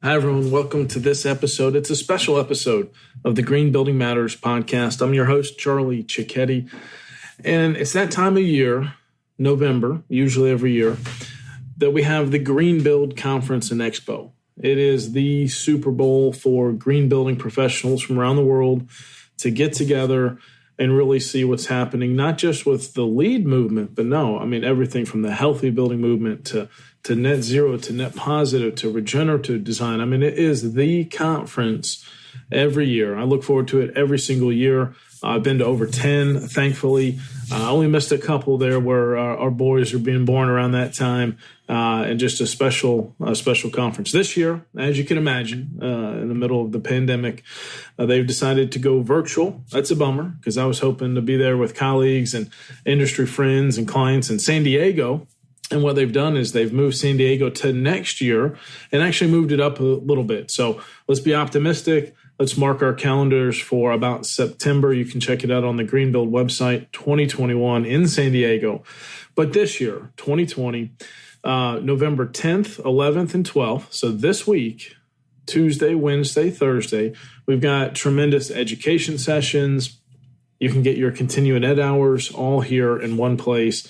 Hi, everyone. Welcome to this episode. It's a special episode of the Green Building Matters podcast. I'm your host, Charlie Cichetti, and it's that time of year, November, usually every year, that we have the Greenbuild Conference and Expo. It is the Super Bowl for green building professionals from around the world to get together and really see what's happening, not just with the LEED movement, but everything from the healthy building movement to net zero, to net positive, to regenerative design. It is the conference every year. I look forward to it every single year. I've been to over 10, thankfully. I only missed a couple there where our boys are being born around that time, and just a special conference. This year, as you can imagine, in the middle of the pandemic, they've decided to go virtual. That's a bummer because I was hoping to be there with colleagues and industry friends and clients in San Diego. And what they've done is they've moved San Diego to next year and actually moved it up a little bit. So let's be optimistic. Let's mark our calendars for about September. You can check it out on the Greenbuild website, 2021 in San Diego. But this year, 2020, November 10th, 11th, and 12th. So this week, Tuesday, Wednesday, Thursday, we've got tremendous education sessions. You can get your continuing ed hours all here in one place.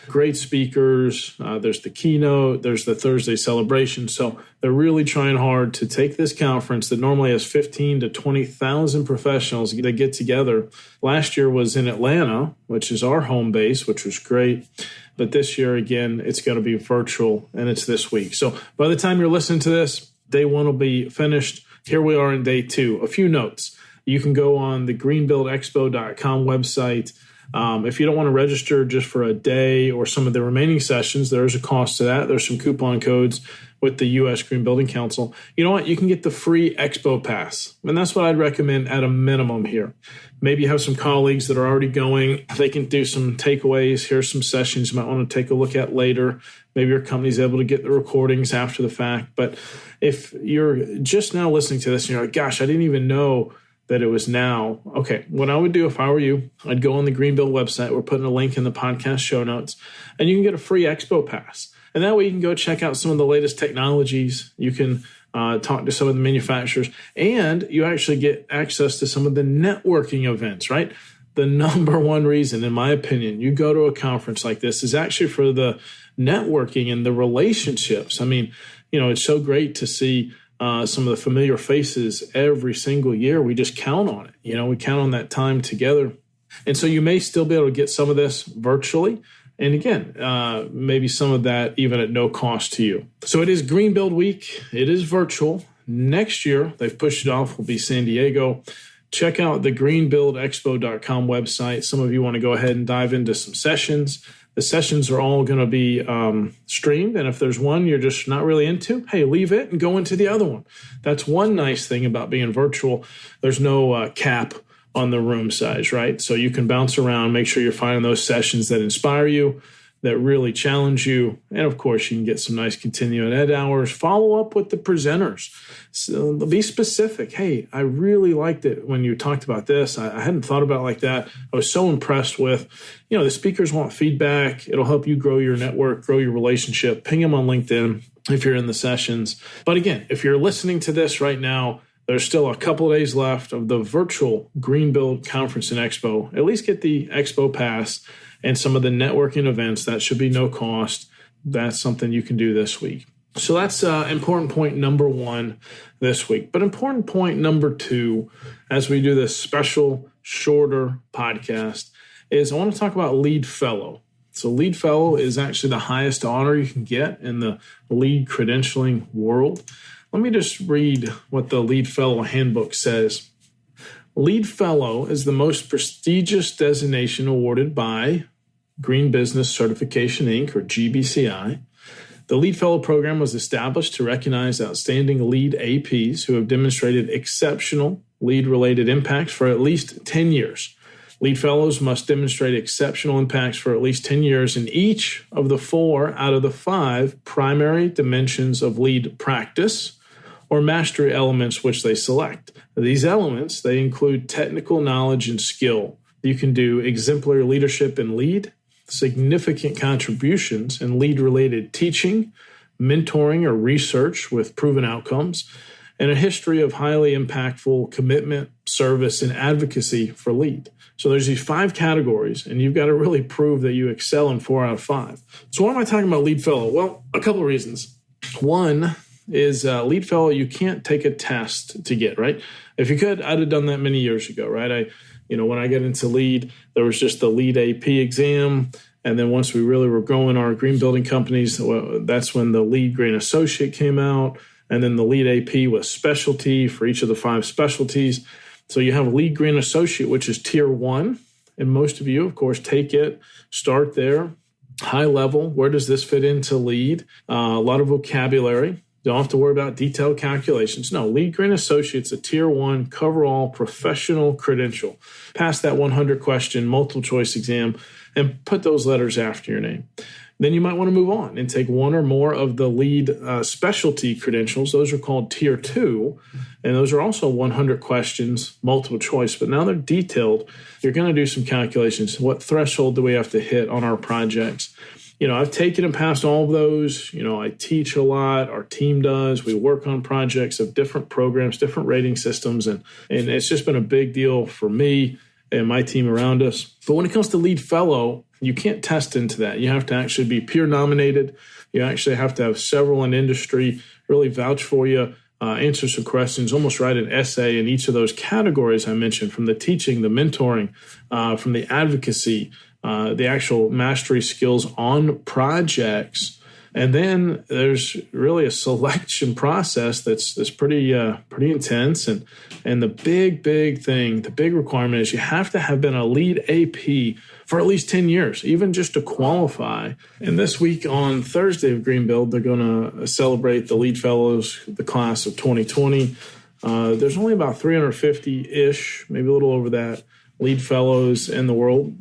Great speakers. There's the keynote. There's the Thursday celebration. So they're really trying hard to take this conference that normally has 15 to 20,000 professionals that get together. Last year was in Atlanta, which is our home base, which was great. But this year, again, it's going to be virtual, and it's this week. So by the time you're listening to this, day one will be finished. Here we are in day two. A few notes. You can go on the greenbuildexpo.com website. If you don't want to register just for a day or some of the remaining sessions, there is a cost to that. There's some coupon codes with the U.S. Green Building Council. You know what? You can get the free Expo Pass, and that's what I'd recommend at a minimum here. Maybe you have some colleagues that are already going. They can do some takeaways. Here's some sessions you might want to take a look at later. Maybe your company's able to get the recordings after the fact. But if you're just now listening to this and you're like, gosh, I didn't even know that it was now. Okay, what I would do if I were you, I'd go on the Greenbuild website. We're putting a link in the podcast show notes, and you can get a free Expo Pass. And that way you can go check out some of the latest technologies. You can talk to some of the manufacturers, and you actually get access to some of the networking events, right? The number one reason, in my opinion, you go to a conference like this is actually for the networking and the relationships. It's so great to see some of the familiar faces every single year. We just count on it. We count on that time together. And so you may still be able to get some of this virtually. And again, maybe some of that even at no cost to you. So it is Greenbuild Week. It is virtual. Next year, they've pushed it off, will be San Diego. Check out the greenbuildexpo.com website. Some of you want to go ahead and dive into some sessions. The sessions are all going to be streamed, and if there's one you're just not really into, hey, leave it and go into the other one. That's one nice thing about being virtual. There's no cap on the room size, right? So you can bounce around, make sure you're finding those sessions that inspire you, that really challenge you, and of course, you can get some nice continuing ed hours. Follow up with the presenters. So be specific. Hey, I really liked it when you talked about this. I hadn't thought about it like that. I was so impressed with, the speakers want feedback. It'll help you grow your network, grow your relationship. Ping them on LinkedIn if you're in the sessions. But again, if you're listening to this right now, there's still a couple of days left of the virtual Greenbuild Conference and Expo. At least get the Expo Pass and some of the networking events. That should be no cost. That's something you can do this week. So that's important point number one this week. But important point number two, as we do this special, shorter podcast, is I want to talk about LEED Fellow. So LEED Fellow is actually the highest honor you can get in the LEED credentialing world. Let me just read what the LEED Fellow handbook says. LEED Fellow is the most prestigious designation awarded by Green Business Certification, Inc., or GBCI. The LEED Fellow program was established to recognize outstanding LEED APs who have demonstrated exceptional LEED-related impacts for at least 10 years. LEED Fellows must demonstrate exceptional impacts for at least 10 years in each of the 4 out of the 5 primary dimensions of LEED practice or mastery elements which they select. These elements, they include technical knowledge and skill. You can do exemplary leadership in LEED, significant contributions in LEED-related teaching, mentoring or research with proven outcomes, and a history of highly impactful commitment, service, and advocacy for LEED. So there's these 5 categories, and you've got to really prove that you excel in 4 out of 5. So why am I talking about LEED Fellow? Well, a couple of reasons. One is LEED Fellow, you can't take a test to get, right? If you could, I'd have done that many years ago, right? When I get into LEED, there was just the LEED AP exam. And then once we really were growing our green building companies, that's when the LEED Green Associate came out. And then the LEED AP was specialty for each of the 5 specialties. So you have LEED Green Associate, which is tier 1. And most of you, of course, take it, start there, high level. Where does this fit into LEED? A lot of vocabulary. Don't have to worry about detailed calculations. No, LEED Green Associate's a tier 1 cover-all professional credential. Pass that 100-question multiple choice exam and put those letters after your name. Then you might want to move on and take 1 or more of the LEED specialty credentials. Those are called tier 2, and those are also 100 questions, multiple choice, but now they're detailed. You're going to do some calculations. What threshold do we have to hit on our projects? I've taken and passed all of those. I teach a lot. Our team does. We work on projects of different programs, different rating systems, and it's just been a big deal for me and my team around us. But when it comes to LEED Fellow, you can't test into that. You have to actually be peer nominated. You actually have to have several in industry really vouch for you, answer some questions, almost write an essay in each of those categories I mentioned, from the teaching, the mentoring, from the advocacy, the actual mastery skills on projects. And then there's really a selection process that's pretty intense. And the big thing, the big requirement is you have to have been a LEED AP for at least 10 years, even just to qualify. And this week on Thursday of Greenbuild, they're going to celebrate the LEED Fellows, the class of 2020. There's only about 350-ish, maybe a little over that, LEED Fellows in the world.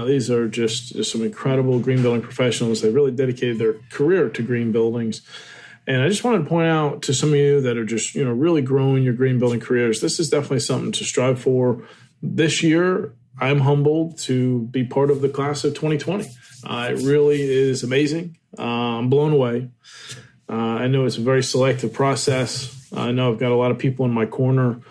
These are just some incredible green building professionals. They really dedicated their career to green buildings. And I just wanted to point out to some of you that are just, really growing your green building careers, this is definitely something to strive for. This year, I'm humbled to be part of the class of 2020. It really is amazing. I'm blown away. I know it's a very selective process. I know I've got a lot of people in my corner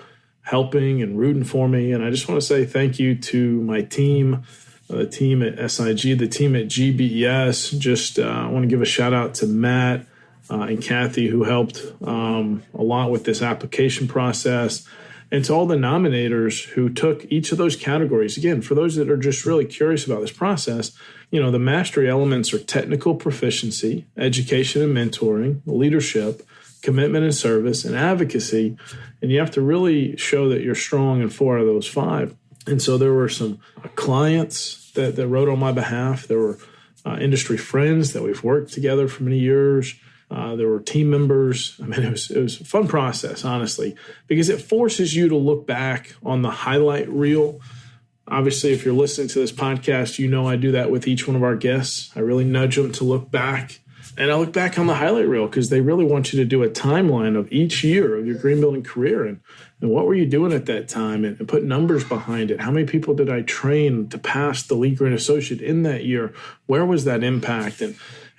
helping and rooting for me. And I just want to say thank you to my team, the team at SIG, the team at GBES. I want to give a shout out to Matt and Kathy, who helped a lot with this application process, and to all the nominators who took each of those categories. Again, for those that are just really curious about this process, the mastery elements are technical proficiency, education and mentoring, leadership, commitment and service, and advocacy. And you have to really show that you're strong in 4 out of those 5. And so there were some clients that wrote on my behalf. There were industry friends that we've worked together for many years. There were team members. I mean, it was a fun process, honestly, because it forces you to look back on the highlight reel. Obviously, if you're listening to this podcast, I do that with each one of our guests. I really nudge them to look back. And I look back on the highlight reel because they really want you to do a timeline of each year of your green building career and what were you doing at that time, and put numbers behind it. How many people did I train to pass the LEED Green Associate in that year? Where was that impact, and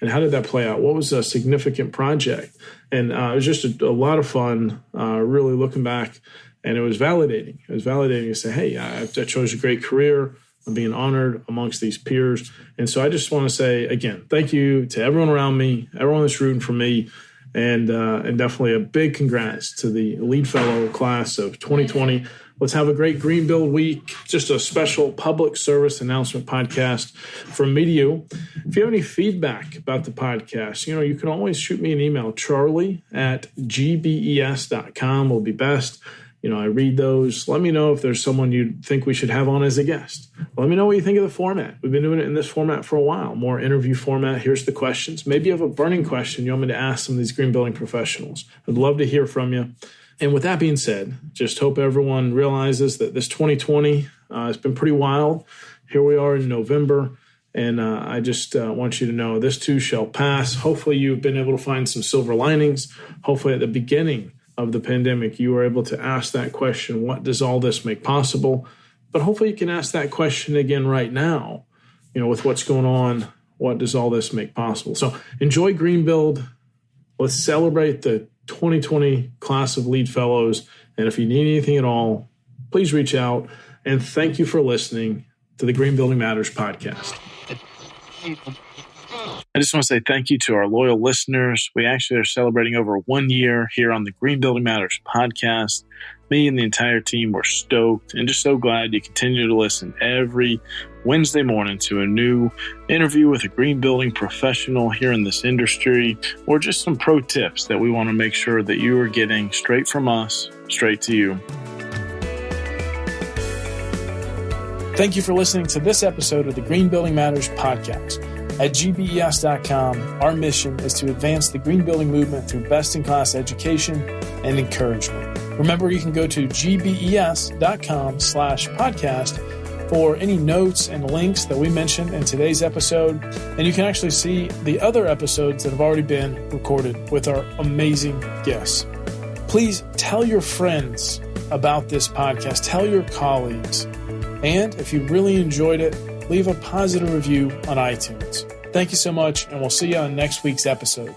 how did that play out? What was a significant project? And it was just a lot of fun, really looking back, and it was validating. It was validating to say, hey, I chose a great career. I'm being honored amongst these peers. And so I just want to say, again, thank you to everyone around me, everyone that's rooting for me, and definitely a big congrats to the LEED Fellow class of 2020. Let's have a great Green Build week. Just a special public service announcement podcast from me to you. If you have any feedback about the podcast, you can always shoot me an email, charlie@gbes.com will be best. I read those. Let me know if there's someone you think we should have on as a guest. Let me know what you think of the format. We've been doing it in this format for a while, more interview format. Here's the questions. Maybe you have a burning question you want me to ask some of these green building professionals. I'd love to hear from you. And with that being said, just hope everyone realizes that this 2020 has been pretty wild. Here we are in November, and I just want you to know this too shall pass. Hopefully you've been able to find some silver linings. Hopefully at the beginning of the pandemic, you were able to ask that question, what does all this make possible? But hopefully you can ask that question again right now, with what's going on, what does all this make possible? So enjoy Greenbuild. Let's celebrate the 2020 class of Lead Fellows. And if you need anything at all, please reach out. And thank you for listening to the Green Building Matters podcast. I just want to say thank you to our loyal listeners. We actually are celebrating over 1 year here on the Green Building Matters podcast. Me and the entire team were stoked and just so glad you continue to listen every Wednesday morning to a new interview with a green building professional here in this industry, or just some pro tips that we want to make sure that you are getting straight from us, straight to you. Thank you for listening to this episode of the Green Building Matters podcast. At GBES.com, our mission is to advance the green building movement through best-in-class education and encouragement. Remember, you can go to GBES.com/podcast for any notes and links that we mentioned in today's episode. And you can actually see the other episodes that have already been recorded with our amazing guests. Please tell your friends about this podcast. Tell your colleagues. And if you really enjoyed it, leave a positive review on iTunes. Thank you so much, and we'll see you on next week's episode.